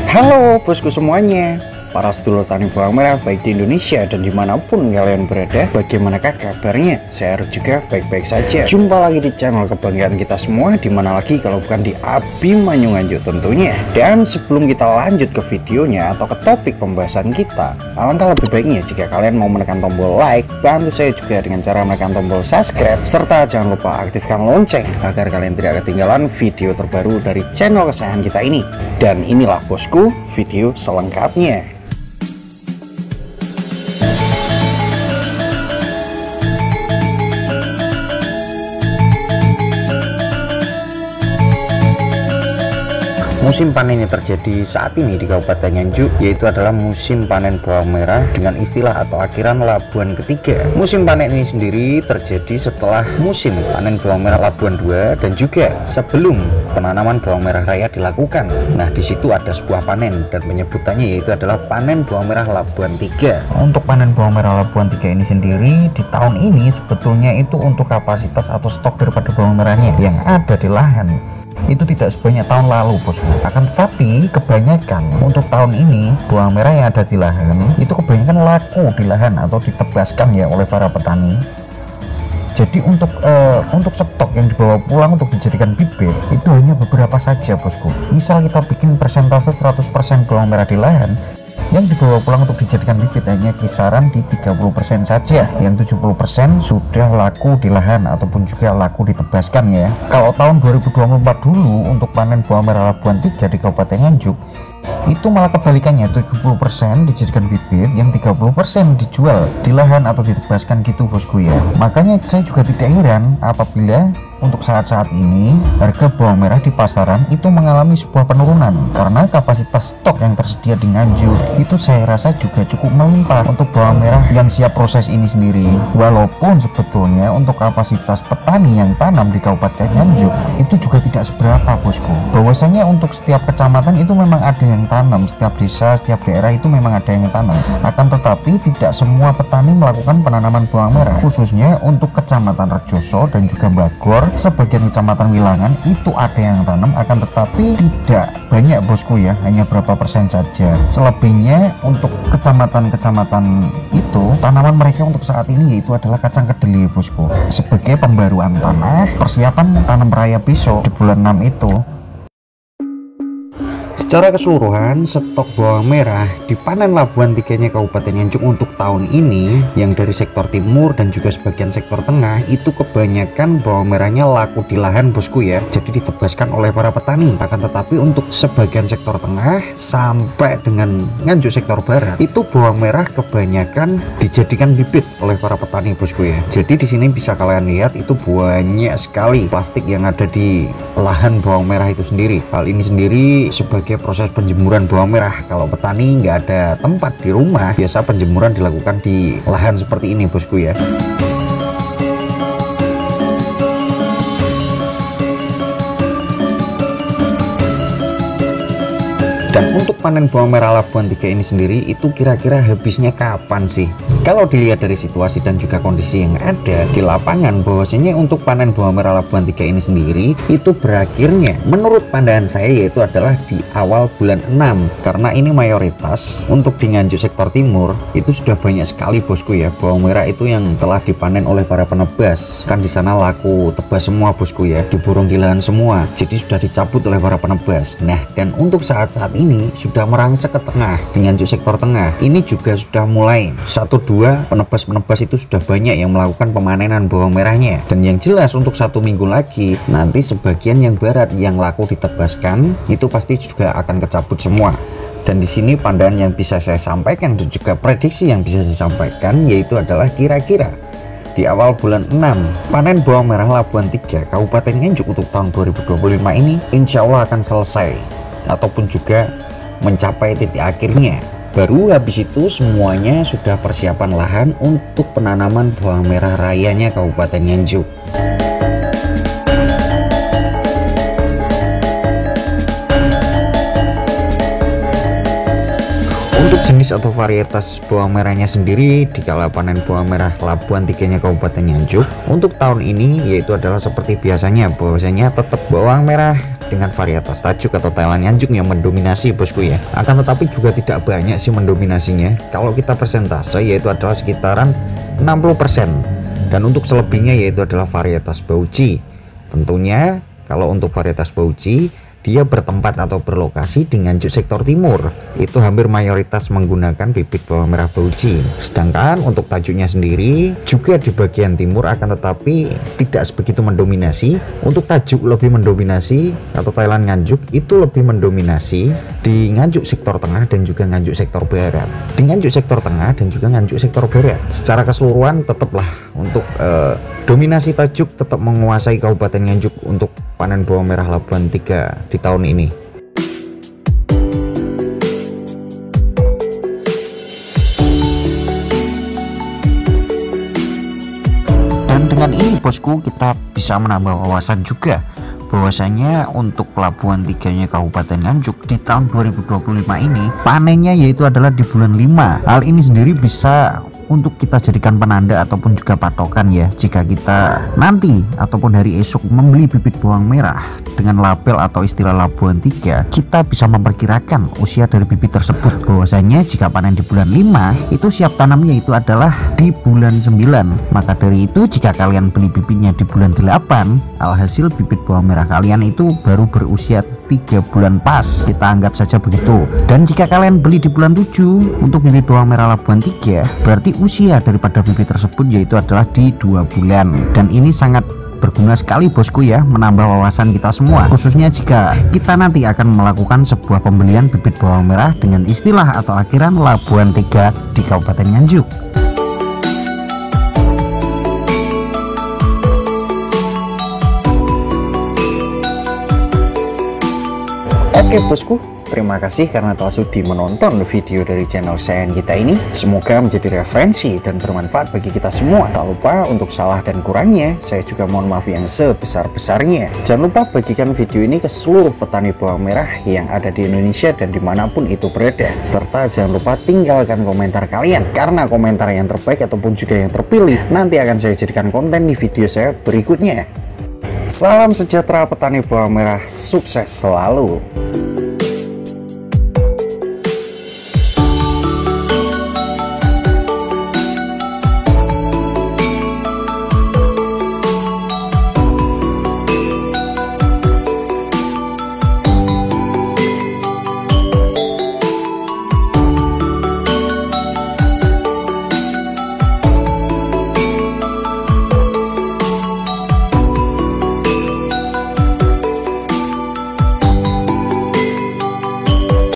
Halo bosku semuanya, para sedulur tani bawang merah baik di Indonesia dan dimanapun kalian berada. Bagaimanakah kabarnya? Saya harus juga baik-baik saja. Jumpa lagi di channel kebanggaan kita semua, dimana lagi kalau bukan di Abimanyu Nganjuk tentunya. Dan sebelum kita lanjut ke videonya atau ke topik pembahasan kita, alangkah lebih baiknya jika kalian mau menekan tombol like, bantu saya juga dengan cara menekan tombol subscribe, serta jangan lupa aktifkan lonceng agar kalian tidak ketinggalan video terbaru dari channel kesayangan kita ini. Dan inilah bosku video selengkapnya. Musim panen yang terjadi saat ini di Kabupaten Nganjuk yaitu adalah musim panen bawang merah dengan istilah atau akhiran Labuan ketiga. Musim panen ini sendiri terjadi setelah musim panen bawang merah Labuan 2 dan juga sebelum penanaman bawang merah raya dilakukan. Nah, di situ ada sebuah panen dan penyebutannya yaitu adalah panen bawang merah Labuan 3. Untuk panen bawang merah Labuan 3 ini sendiri di tahun ini sebetulnya itu untuk kapasitas atau stok daripada bawang merahnya yang ada di lahan itu tidak sebanyak tahun lalu bosku. Akan tetapi kebanyakan untuk tahun ini bawang merah yang ada di lahan itu kebanyakan laku di lahan atau ditebaskan ya oleh para petani. Jadi untuk stok yang dibawa pulang untuk dijadikan bibit itu hanya beberapa saja bosku. Misal kita bikin persentase 100% bawang merah di lahan, yang dibawa pulang untuk dijadikan bibit hanya kisaran di 30% saja, yang 70% sudah laku di lahan ataupun juga laku ditebaskan ya. Kalau tahun 2024 dulu untuk panen bawang merah Labuan 3 di Kabupaten Nganjuk itu malah kebalikannya, 70% dijadikan bibit, yang 30% dijual di lahan atau ditebaskan gitu bosku ya. Makanya saya juga tidak heran apabila untuk saat-saat ini harga bawang merah di pasaran itu mengalami sebuah penurunan karena kapasitas stok yang tersedia di Nganjuk itu saya rasa juga cukup melimpah untuk bawang merah yang siap proses ini sendiri. Walaupun sebetulnya untuk kapasitas petani yang tanam di Kabupaten Nganjuk itu juga tidak seberapa bosku. Bahwasanya untuk setiap kecamatan itu memang ada yang tanam, setiap desa, setiap daerah itu memang ada yang tanam. Akan tetapi tidak semua petani melakukan penanaman bawang merah, khususnya untuk kecamatan Rejoso dan juga Bagor. Sebagian kecamatan Wilangan itu ada yang tanam, akan tetapi tidak banyak bosku ya, hanya berapa persen saja. Selebihnya untuk kecamatan-kecamatan itu tanaman mereka untuk saat ini yaitu adalah kacang kedelai bosku, sebagai pembaruan tanah persiapan tanam raya besok di bulan 6 itu. Secara keseluruhan stok bawang merah di panen Labuan 3-nya Kabupaten Nganjuk untuk tahun ini yang dari sektor timur dan juga sebagian sektor tengah itu kebanyakan bawang merahnya laku di lahan bosku ya, jadi ditebaskan oleh para petani. Akan tetapi untuk sebagian sektor tengah sampai dengan Nganjuk sektor barat itu bawang merah kebanyakan dijadikan bibit oleh para petani bosku ya. Jadi di sini bisa kalian lihat itu banyak sekali plastik yang ada di lahan bawang merah itu sendiri. Hal ini sendiri sebagai proses penjemuran bawang merah. Kalau petani nggak ada tempat di rumah, biasa penjemuran dilakukan di lahan seperti ini bosku ya. Dan untuk panen bawang merah Labuan 3 ini sendiri itu kira-kira habisnya kapan sih? Kalau dilihat dari situasi dan juga kondisi yang ada di lapangan, bahwasanya untuk panen bawang merah Labuan 3 ini sendiri itu berakhirnya menurut pandangan saya yaitu adalah di awal bulan 6. Karena ini mayoritas untuk di Nganjuk sektor timur itu sudah banyak sekali bosku ya bawang merah itu yang telah dipanen oleh para penebas. Kan di sana laku tebas semua bosku ya, diborong di lahan semua. Jadi sudah dicabut oleh para penebas. Nah, dan untuk saat-saat ini sudah merangsek ke tengah di Nganjuk sektor tengah. Ini juga sudah mulai 1-2 penebas-penebas itu sudah banyak yang melakukan pemanenan bawang merahnya. Dan yang jelas untuk 1 minggu lagi nanti sebagian yang barat yang laku ditebaskan itu pasti juga akan kecabut semua. Dan di sini pandangan yang bisa saya sampaikan dan juga prediksi yang bisa saya sampaikan yaitu adalah kira-kira di awal bulan 6 panen bawang merah Labuan 3 Kabupaten Nganjuk untuk tahun 2025 ini insya Allah akan selesai ataupun juga mencapai titik akhirnya. Baru habis itu semuanya sudah persiapan lahan untuk penanaman bawang merah rayanya Kabupaten Nganjuk. Untuk jenis atau varietas bawang merahnya sendiri di kala panen bawang merah Labuan 3-nya Kabupaten Nganjuk untuk tahun ini yaitu adalah seperti biasanya, bahwasanya tetap bawang merah dengan varietas tajuk atau Thailand Nganjuk yang mendominasi bosku ya. Akan tetapi juga tidak banyak sih mendominasinya. Kalau kita persentase yaitu adalah sekitaran 60%. Dan untuk selebihnya yaitu adalah varietas Bauji. Tentunya kalau untuk varietas Bauji dia bertempat atau berlokasi di Nganjuk sektor timur, itu hampir mayoritas menggunakan bibit bawang merah Bauji. Sedangkan untuk tajuknya sendiri juga di bagian timur, akan tetapi tidak sebegitu mendominasi. Untuk tajuk lebih mendominasi atau Thailand Nganjuk itu lebih mendominasi di Nganjuk sektor tengah dan juga Nganjuk sektor barat. Di Nganjuk sektor tengah dan juga Nganjuk sektor barat secara keseluruhan tetaplah untuk dominasi tajuk tetap menguasai Kabupaten Nganjuk untuk panen bawang merah Labuan 3 di tahun ini. Dan dengan ini bosku kita bisa menambah wawasan juga bahwasanya untuk Labuan 3-nya Kabupaten Nganjuk di tahun 2025 ini panennya yaitu adalah di bulan 5. Hal ini sendiri bisa untuk kita jadikan penanda ataupun juga patokan ya, jika kita nanti ataupun hari esok membeli bibit bawang merah dengan label atau istilah Labuan 3, kita bisa memperkirakan usia dari bibit tersebut. Bahwasanya jika panen di bulan 5 itu siap tanamnya itu adalah di bulan 9. Maka dari itu jika kalian beli bibitnya di bulan 8, alhasil bibit bawang merah kalian itu baru berusia 3 bulan pas, kita anggap saja begitu. Dan jika kalian beli di bulan 7 untuk bibit bawang merah Labuan 3, berarti usia daripada bibit tersebut yaitu adalah di 2 bulan. Dan ini sangat berguna sekali bosku ya, menambah wawasan kita semua, khususnya jika kita nanti akan melakukan sebuah pembelian bibit bawang merah dengan istilah atau akhiran Labuan 3 di Kabupaten Nganjuk. Oke bosku, terima kasih karena telah sudi menonton video dari channel sayangan kita ini. Semoga menjadi referensi dan bermanfaat bagi kita semua. Tak lupa untuk salah dan kurangnya, saya juga mohon maaf yang sebesar-besarnya. Jangan lupa bagikan video ini ke seluruh petani bawang merah yang ada di Indonesia dan dimanapun itu berada. Serta jangan lupa tinggalkan komentar kalian, karena komentar yang terbaik ataupun juga yang terpilih nanti akan saya jadikan konten di video saya berikutnya. Salam sejahtera petani bawang merah, sukses selalu.